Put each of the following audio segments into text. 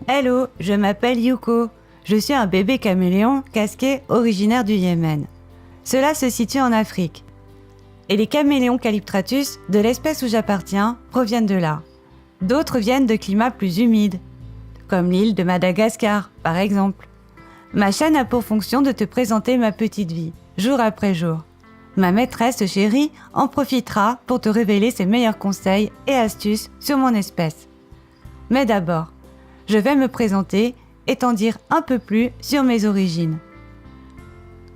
Hello, je m'appelle Yuko. Je suis un bébé caméléon casqué originaire du Yémen. Cela se situe en Afrique. Et les caméléons Calyptratus, de l'espèce où j'appartiens, proviennent de là. D'autres viennent de climats plus humides, comme l'île de Madagascar, par exemple. Ma chaîne a pour fonction de te présenter ma petite vie, jour après jour. Ma maîtresse chérie en profitera pour te révéler ses meilleurs conseils et astuces sur mon espèce. Mais d'abord, je vais me présenter et t'en dire un peu plus sur mes origines.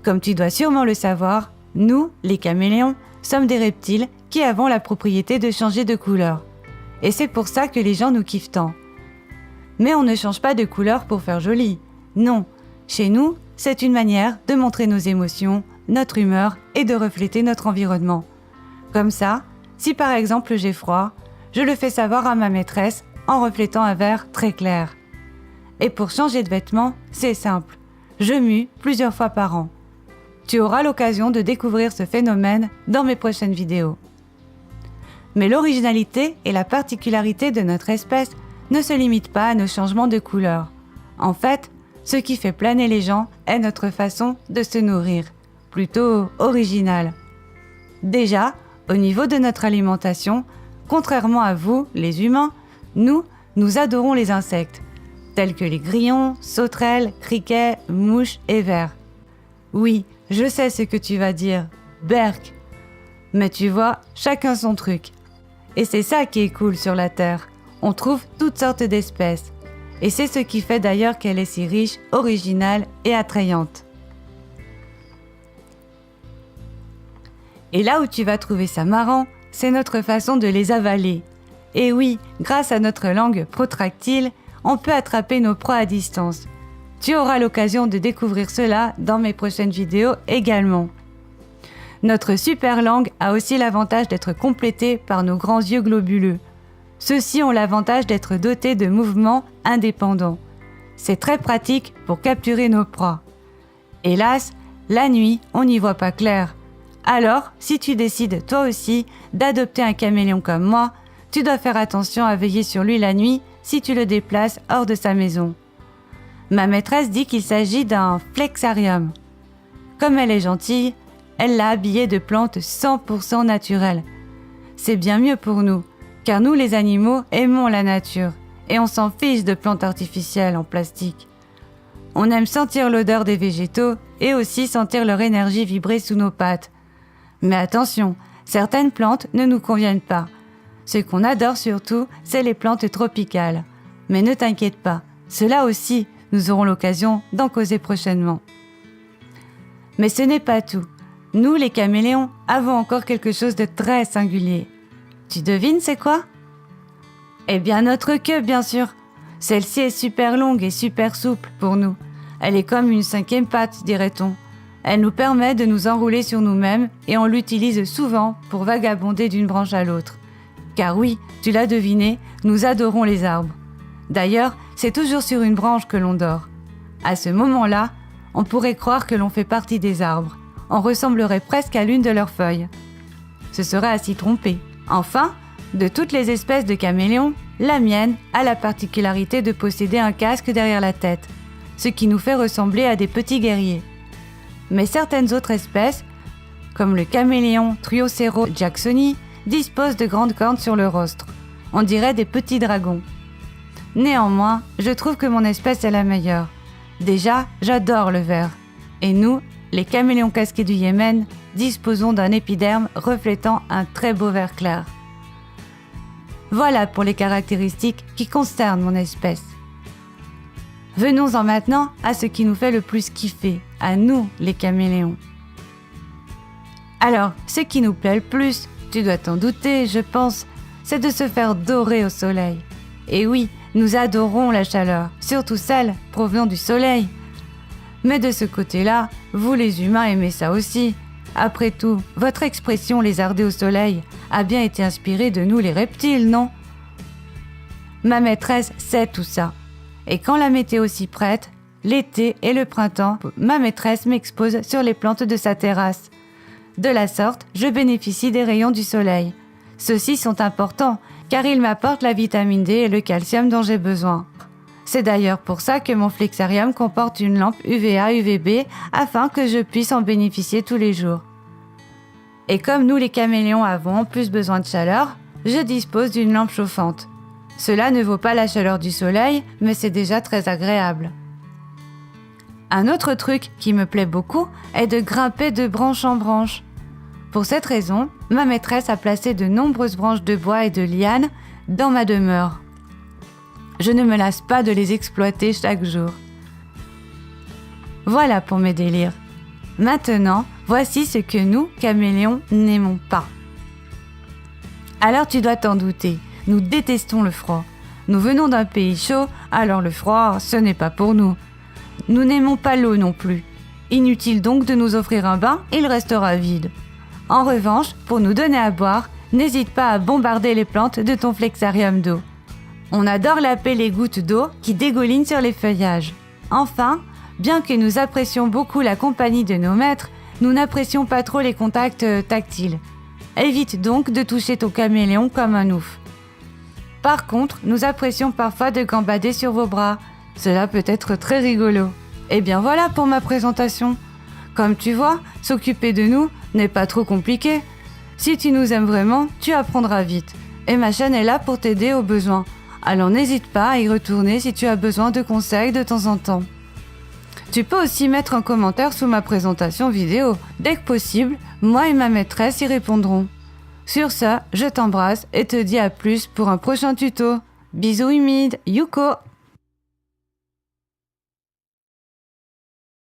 Comme tu dois sûrement le savoir, nous, les caméléons, sommes des reptiles qui avons la propriété de changer de couleur. Et c'est pour ça que les gens nous kiffent tant. Mais on ne change pas de couleur pour faire joli. Non, chez nous, c'est une manière de montrer nos émotions, notre humeur et de refléter notre environnement. Comme ça, si par exemple j'ai froid, je le fais savoir à ma maîtresse en reflétant un vert très clair. Et pour changer de vêtements, c'est simple. Je mue plusieurs fois par an. Tu auras l'occasion de découvrir ce phénomène dans mes prochaines vidéos. Mais l'originalité et la particularité de notre espèce ne se limitent pas à nos changements de couleur. En fait, ce qui fait planer les gens est notre façon de se nourrir, plutôt originale. Déjà, au niveau de notre alimentation, contrairement à vous, les humains, nous adorons les insectes, tels que les grillons, sauterelles, criquets, mouches et vers. Oui, je sais ce que tu vas dire, berk. Mais tu vois, chacun son truc. Et c'est ça qui est cool sur la Terre. On trouve toutes sortes d'espèces. Et c'est ce qui fait d'ailleurs qu'elle est si riche, originale et attrayante. Et là où tu vas trouver ça marrant, c'est notre façon de les avaler. Et oui, grâce à notre langue protractile, on peut attraper nos proies à distance. Tu auras l'occasion de découvrir cela dans mes prochaines vidéos également. Notre super langue a aussi l'avantage d'être complétée par nos grands yeux globuleux. Ceux-ci ont l'avantage d'être dotés de mouvements indépendants. C'est très pratique pour capturer nos proies. Hélas, la nuit, on n'y voit pas clair. Alors, si tu décides toi aussi d'adopter un caméléon comme moi, tu dois faire attention à veiller sur lui la nuit si tu le déplaces hors de sa maison. Ma maîtresse dit qu'il s'agit d'un flexarium. Comme elle est gentille, elle l'a habillé de plantes 100% naturelles. C'est bien mieux pour nous, car nous les animaux aimons la nature et on s'en fiche de plantes artificielles en plastique. On aime sentir l'odeur des végétaux et aussi sentir leur énergie vibrer sous nos pattes. Mais attention, certaines plantes ne nous conviennent pas. Ce qu'on adore surtout, c'est les plantes tropicales. Mais ne t'inquiète pas, cela aussi, nous aurons l'occasion d'en causer prochainement. Mais ce n'est pas tout. Nous, les caméléons, avons encore quelque chose de très singulier. Tu devines c'est quoi? Eh bien notre queue, bien sûr. Celle-ci est super longue et super souple pour nous. Elle est comme une cinquième patte, dirait-on. Elle nous permet de nous enrouler sur nous-mêmes et on l'utilise souvent pour vagabonder d'une branche à l'autre. Car oui, tu l'as deviné, nous adorons les arbres. D'ailleurs, c'est toujours sur une branche que l'on dort. À ce moment-là, on pourrait croire que l'on fait partie des arbres. On ressemblerait presque à l'une de leurs feuilles. Ce serait à s'y tromper. Enfin, de toutes les espèces de caméléons, la mienne a la particularité de posséder un casque derrière la tête, ce qui nous fait ressembler à des petits guerriers. Mais certaines autres espèces, comme le caméléon Triocero jacksoni, disposent de grandes cornes sur le rostre. On dirait des petits dragons. Néanmoins, je trouve que mon espèce est la meilleure. Déjà, j'adore le vert. Et nous, les caméléons casqués du Yémen, disposons d'un épiderme reflétant un très beau vert clair. Voilà pour les caractéristiques qui concernent mon espèce. Venons-en maintenant à ce qui nous fait le plus kiffer, à nous les caméléons. Alors, ce qui nous plaît le plus, tu dois t'en douter, je pense, c'est de se faire dorer au soleil. Et oui, nous adorons la chaleur, surtout celle provenant du soleil. Mais de ce côté-là, vous les humains aimez ça aussi. Après tout, votre expression lézarder au soleil a bien été inspirée de nous les reptiles, non? Ma maîtresse sait tout ça. Et quand la météo s'y prête, l'été et le printemps, ma maîtresse m'expose sur les plantes de sa terrasse. De la sorte, je bénéficie des rayons du soleil. Ceux-ci sont importants car ils m'apportent la vitamine D et le calcium dont j'ai besoin. C'est d'ailleurs pour ça que mon flexarium comporte une lampe UVA-UVB afin que je puisse en bénéficier tous les jours. Et comme nous les caméléons avons en plus besoin de chaleur, je dispose d'une lampe chauffante. Cela ne vaut pas la chaleur du soleil, mais c'est déjà très agréable. Un autre truc qui me plaît beaucoup est de grimper de branche en branche. Pour cette raison, ma maîtresse a placé de nombreuses branches de bois et de lianes dans ma demeure. Je ne me lasse pas de les exploiter chaque jour. Voilà pour mes délires. Maintenant, voici ce que nous, caméléons, n'aimons pas. Alors tu dois t'en douter, nous détestons le froid. Nous venons d'un pays chaud, alors le froid, ce n'est pas pour nous. Nous n'aimons pas l'eau non plus. Inutile donc de nous offrir un bain, il restera vide. En revanche, pour nous donner à boire, n'hésite pas à bombarder les plantes de ton flexarium d'eau. On adore laper les gouttes d'eau qui dégoulinent sur les feuillages. Enfin, bien que nous apprécions beaucoup la compagnie de nos maîtres, nous n'apprécions pas trop les contacts tactiles. Évite donc de toucher ton caméléon comme un ouf. Par contre, nous apprécions parfois de gambader sur vos bras. Cela peut être très rigolo. Et bien voilà pour ma présentation. Comme tu vois, s'occuper de nous n'est pas trop compliqué. Si tu nous aimes vraiment, tu apprendras vite. Et ma chaîne est là pour t'aider au besoin. Alors n'hésite pas à y retourner si tu as besoin de conseils de temps en temps. Tu peux aussi mettre un commentaire sous ma présentation vidéo. Dès que possible, moi et ma maîtresse y répondront. Sur ça, je t'embrasse et te dis à plus pour un prochain tuto. Bisous humides, Yuko!